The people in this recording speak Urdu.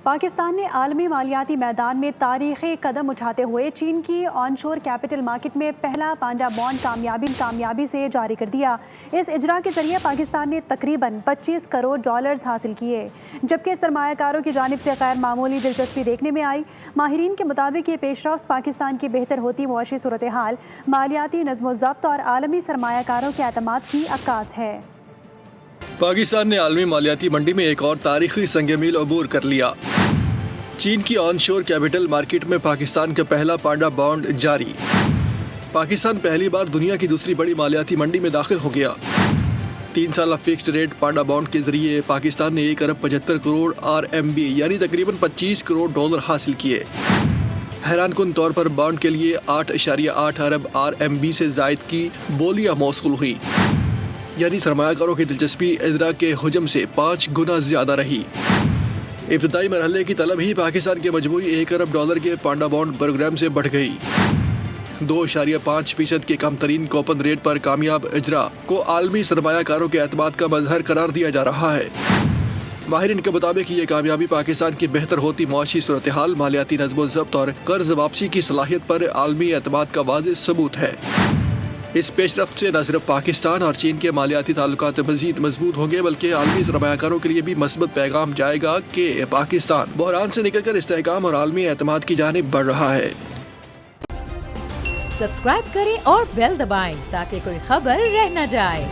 پاکستان نے عالمی مالیاتی میدان میں تاریخی قدم اٹھاتے ہوئے چین کی آن شور کیپٹل مارکیٹ میں پہلا پانڈا بانڈ کامیابی سے جاری کر دیا۔ اس اجرا کے ذریعے پاکستان نے تقریباً 25 کروڑ ڈالرز حاصل کیے، جبکہ سرمایہ کاروں کی جانب سے غیر معمولی دلچسپی دیکھنے میں آئی۔ ماہرین کے مطابق یہ پیش رفت پاکستان کی بہتر ہوتی معاشی صورتحال، مالیاتی نظم و ضبط اور عالمی سرمایہ کاروں کے اعتماد کی عکاس ہے۔ پاکستان نے عالمی مالیاتی منڈی میں ایک اور تاریخی سنگ میل عبور کر لیا۔ چین کی آن شور کیپٹل مارکیٹ میں پاکستان کا پہلا پانڈا بانڈ جاری۔ پاکستان پہلی بار دنیا کی دوسری بڑی مالیاتی منڈی میں داخل ہو گیا۔ 3 سالہ فکسڈ ریٹ پانڈا بانڈ کے ذریعے پاکستان نے 1 ارب 75 کروڑ RMB یعنی تقریباً 25 کروڑ ڈالر حاصل کیے۔ حیران کن طور پر بانڈ کے لیے 8.8 ارب RMB سے زائد کی بولیاں موصول ہوئی، یعنی سرمایہ کاروں کی دلچسپی اجرا کے حجم سے 5 گنا زیادہ رہی۔ ابتدائی مرحلے کی طلب ہی پاکستان کے مجموعی 1 ارب ڈالر کے پانڈا بانڈ پروگرام سے بڑھ گئی۔ 2.5% کے کم ترین کوپن ریٹ پر کامیاب اجرا کو عالمی سرمایہ کاروں کے اعتماد کا مظہر قرار دیا جا رہا ہے۔ ماہرین کے مطابق یہ کامیابی پاکستان کی بہتر ہوتی معاشی صورتحال، مالیاتی نظم و ضبط اور قرض واپسی کی صلاحیت پر عالمی اعتماد کا واضح ثبوت ہے۔ اس پیش رفت سے نہ صرف پاکستان اور چین کے مالیاتی تعلقات مزید مضبوط ہوں گے بلکہ عالمی سرمایہ کاروں کے لیے بھی مثبت پیغام جائے گا کہ پاکستان بحران سے نکل کر استحکام اور عالمی اعتماد کی جانب بڑھ رہا ہے۔ سبسکرائب کریں اور بیل دبائیں تاکہ کوئی خبر رہ نہ جائے۔